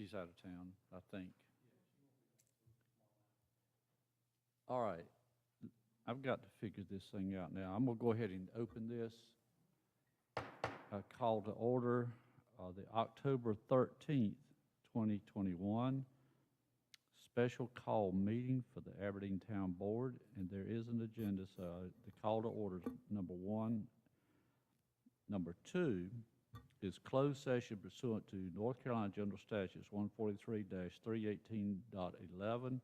she's out of town, I think. All right, I've got to figure this thing out now. I'm gonna go ahead and open this. Call to order, the October 13th, 2021 special call meeting for the Aberdeen Town Board, and there is an agenda, so the call to order is number 1. Number 2 is closed session pursuant to North Carolina General Statutes 143-318.11,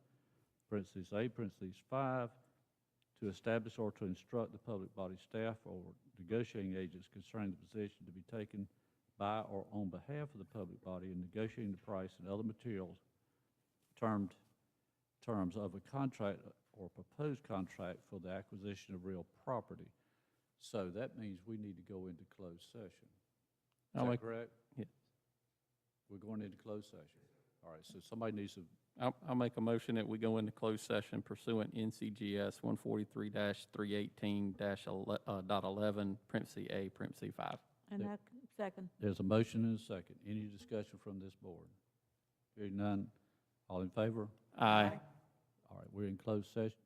parentheses A, parentheses 5, to establish or to instruct the public body staff or negotiating agents concerning the position to be taken by or on behalf of the public body in negotiating the price and other materials terms of a contract or proposed contract for the acquisition of real property. So that means we need to go into closed session. Is that correct? Yeah. We're going into closed session. All right, so somebody needs to, I'll make a motion that we go into closed session pursuant NCGS 143-318-11, parentheses A, parentheses 5. And I second. there's a motion and a second. Any discussion from this board? Hearing none, all in favor? Aye. All right, we're in closed session.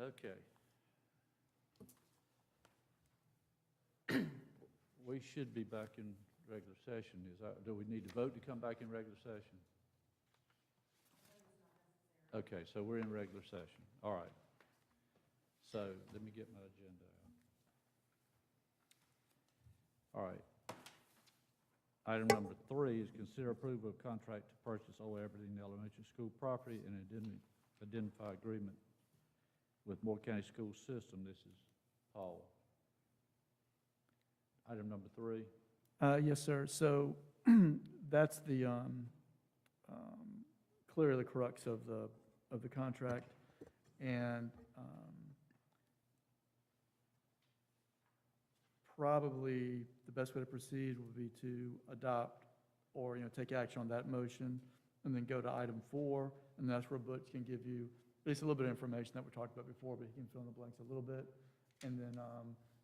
Okay. We should be back in regular session. Do we need to vote to come back in regular session? Okay, so we're in regular session. All right. So let me get my agenda out. All right. Item number 3 is consider approval of contract to purchase Old Aberdeen Elementary School property and identify agreement with Moore County School System. This is Paul. Item number 3. Yes, sir. So that's the clearly the crux of the contract, and probably the best way to proceed would be to adopt or take action on that motion, and then go to item 4, and that's where Butch can give you at least a little bit of information that we talked about before, but he can fill in the blanks a little bit, and then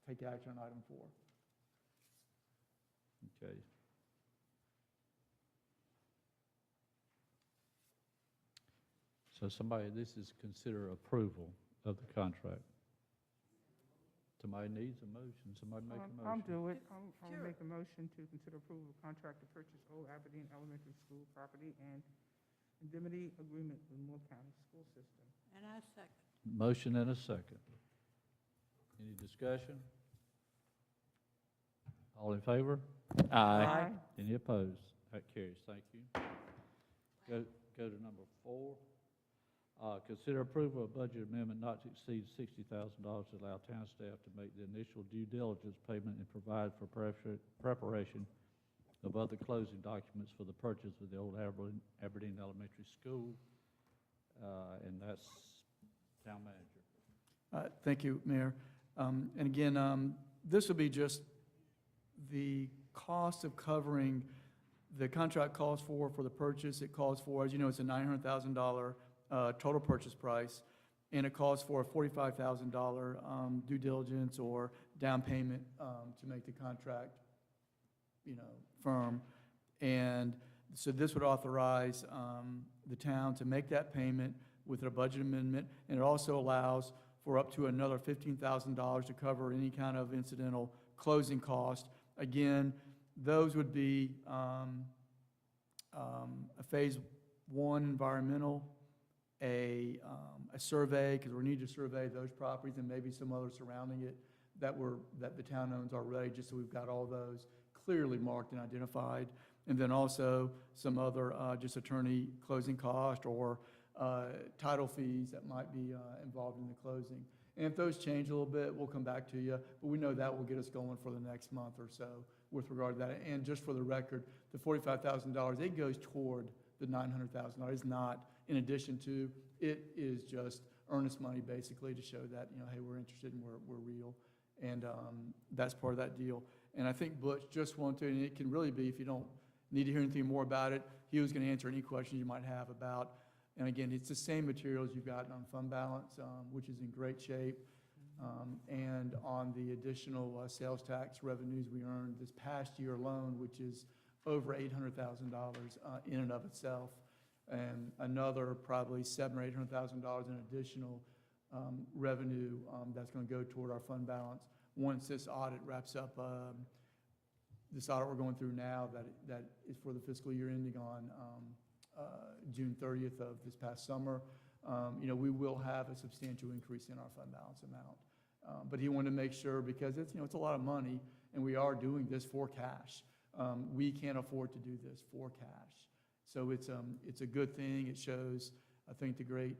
take action on item 4. Okay. So this is consider approval of the contract. Somebody needs a motion. Somebody make a motion. I'll do it. I'll Sure. make a motion to consider approval of contract to purchase Old Aberdeen Elementary School property and indemnity agreement with Moore County School System. And I second. Motion and a second. Any discussion? All in favor? Aye. Any opposed? That carries. Thank you. Go to number 4. Consider approval of budget amendment not to exceed $60,000 to allow town staff to make the initial due diligence payment and provide for preparation of other closing documents for the purchase of the Old Aberdeen Elementary School, and that's town manager. Thank you, Mayor. And again, this will be just the cost of covering the contract calls for the purchase. It calls for, as you know, it's a $900,000 total purchase price, and it calls for a $45,000 due diligence or down payment to make the contract, firm. And so this would authorize the town to make that payment with their budget amendment, and it also allows for up to another $15,000 to cover any kind of incidental closing cost. Again, those would be a phase 1 environmental, a survey, because we need to survey those properties and maybe some others surrounding it that the town owns already, just so we've got all those clearly marked and identified. And then also some other just attorney closing cost or title fees that might be involved in the closing. And if those change a little bit, we'll come back to you, but we know that will get us going for the next month or so with regard to that. And just for the record, the $45,000, it goes toward the $900,000. It's not in addition to, it is just earnest money basically to show that, hey, we're interested and we're real. And that's part of that deal. And I think Butch just wanted to, and it can really be, if you don't need to hear anything more about it, he was going to answer any questions you might have about, and again, it's the same materials you've got on fund balance, which is in great shape, and on the additional sales tax revenues we earned this past year alone, which is over $800,000 in and of itself, and another probably $700,000 or $800,000 in additional revenue that's going to go toward our fund balance once this audit wraps up. This audit we're going through now that is for the fiscal year ending on June 30th of this past summer. We will have a substantial increase in our fund balance amount. But he wanted to make sure, because it's a lot of money, and we are doing this for cash. We can't afford to do this for cash. So it's a good thing. It shows, I think, the great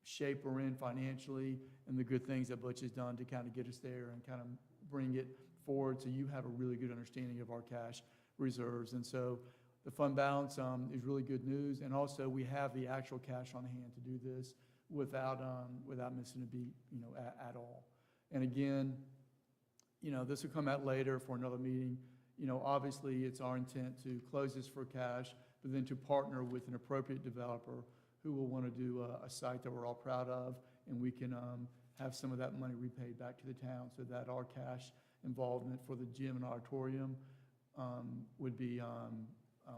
shape we're in financially and the good things that Butch has done to kind of get us there and kind of bring it forward so you have a really good understanding of our cash reserves. And so the fund balance is really good news, and also we have the actual cash on hand to do this without missing a beat, at all. And again, this will come out later for another meeting. Obviously it's our intent to close this for cash, but then to partner with an appropriate developer who will want to do a site that we're all proud of, and we can have some of that money repaid back to the town, so that our cash involvement for the gym and auditorium would be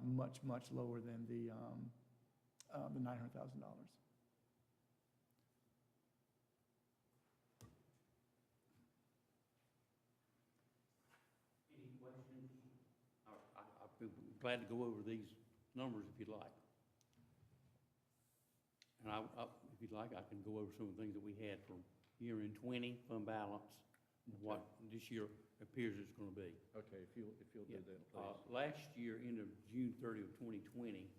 much, much lower than the $900,000. glad to go over these numbers if you'd like. And if you'd like, I can go over some of the things that we had from year-end 20, fund balance, and what this year appears it's gonna be. Okay, if you'll do Yeah. that, please. Last year, end of June 30 of 2020,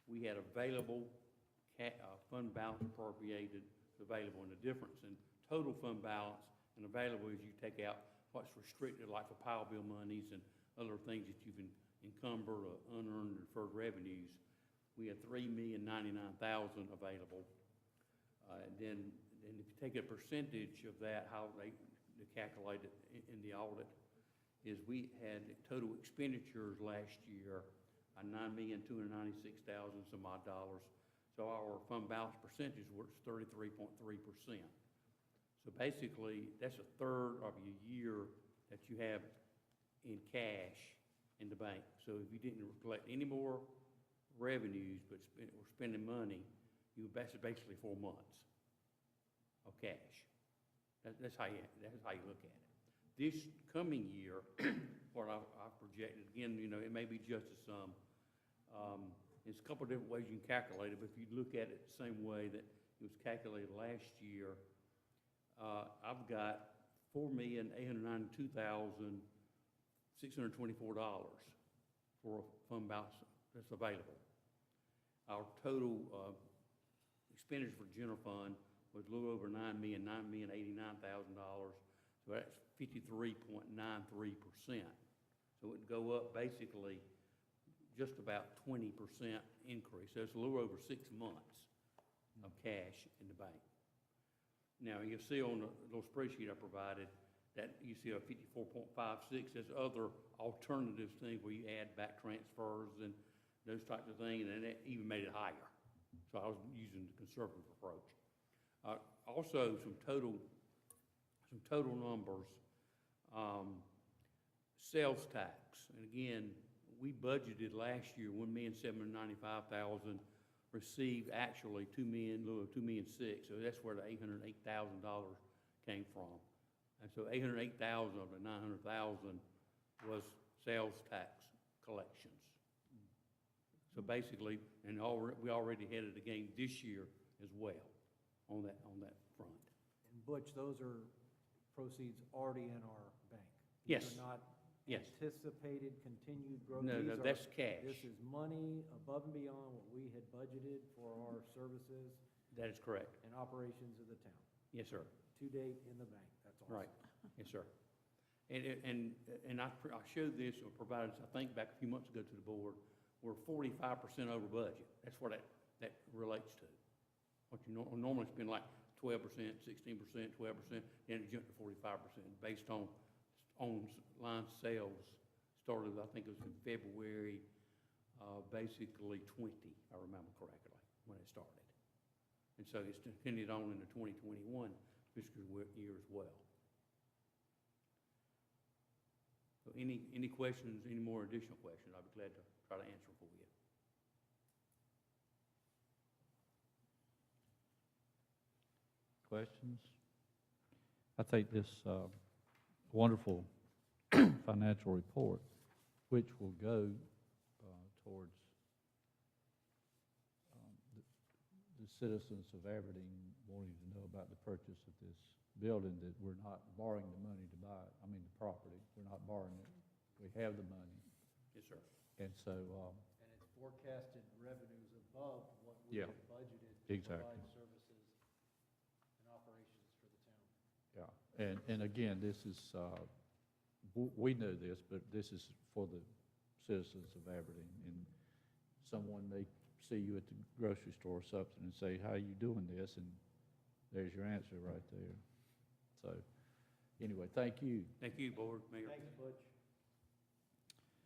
we had available fund balance appropriated available, and the difference in total fund balance and available is you take out what's restricted, like for power bill monies and other things that you've encumbered or unearned or deferred revenues. We had $3,099,000 available. And then if you take a percentage of that, how they calculate it in the audit, is we had total expenditures last year, $9,296,000 some odd dollars. So our fund balance percentage was 33.3%. So basically, that's a third of your year that you have in cash in the bank. So if you didn't collect any more revenues, but we're spending money, that's basically 4 months of cash. That's how you look at it. This coming year, what I've projected, again, it may be just as some. There's a couple of different ways you can calculate it, but if you look at it the same way that it was calculated last year, I've got $4,892,624 for a fund balance that's available. Our total expenditure for general fund was a little over $9,089,000, so that's 53.93%. So it would go up basically just about 20% increase. So it's a little over 6 months of cash in the bank. Now, you'll see on the little spreadsheet I provided that you see a 54.56. There's other alternatives, things where you add back transfers and those types of things, and it even made it higher. So I was using the conservative approach. Also, some total numbers. Sales tax, and again, we budgeted last year $1,795,000, received actually $2,600,000, so that's where the $808,000 came from. And so $808,000 of the $900,000 was sales tax collections. So basically, and we already headed the game this year as well on that front. And Butch, those are proceeds already in our bank? Yes. These are not Yes. anticipated continued growth? No, These are- that's cash. This is money above and beyond what we had budgeted for our services That is correct. and operations of the town. Yes, sir. To date in the bank, that's awesome. Right. Yes, sir. And I showed this or provided, I think, back a few months ago to the board. We're 45% over budget. That's what that relates to. What you normally spend like 12%, 16%, 12%, then it jumped to 45% based on line sales. Started, I think it was in February, basically 20, if I remember correctly, when it started. And so it's continued on into 2021 fiscal year as well. So any questions, any more additional questions, I'd be glad to try to answer for you. Questions? I think this wonderful financial report, which will go towards the citizens of Aberdeen wanting to know about the purchase of this building, that we're not borrowing the money to buy it. I mean, the property, we're not borrowing it. We have the money. Yes, sir. And so, And it's forecasted revenues above what we Yeah, had budgeted to exactly. provide services and operations for the town. yeah, and again, this is, we know this, but this is for the citizens of Aberdeen. And someone may see you at the grocery store or something and say, how are you doing this? And there's your answer right there. So, anyway, thank you. Thank you, Board, Mayor. Thanks, Butch.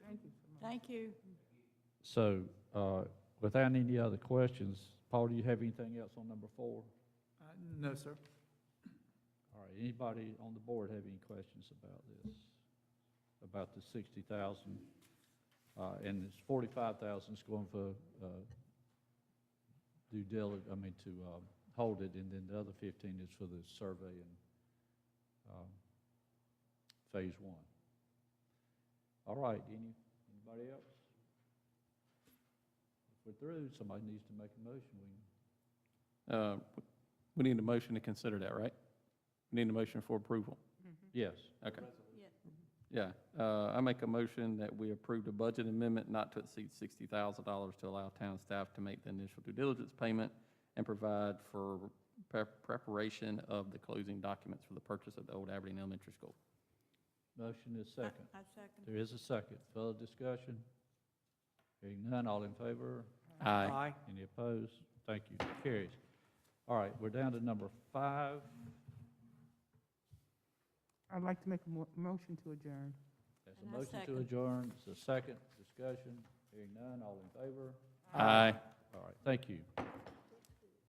Thank you so much. Thank you. So, without any other questions, Paul, do you have anything else on number 4? No, sir. All right, anybody on the board have any questions about this? About the 60,000? And it's 45,000 is going for due diligence, to hold it, and then the other 15 is for the survey and phase 1. All right, anybody else? we're through, somebody needs to make a motion. We need a motion to consider that, right? We need a motion for approval. Yes. Okay. Yeah. Yeah, I make a motion that we approve the budget amendment not to exceed $60,000 to allow town staff to make the initial due diligence payment and provide for preparation of the closing documents for the purchase of the old Aberdeen Elementary School. Motion is second. I second. There is a second. Further discussion? Hearing none, all in favor? Aye. Any opposed? Thank you. Carries. All right, we're down to number 5. I'd like to make a motion to adjourn. There's And a I motion to second. adjourn. It's a second. Discussion. Hearing none, all in favor? Aye. All right, thank you.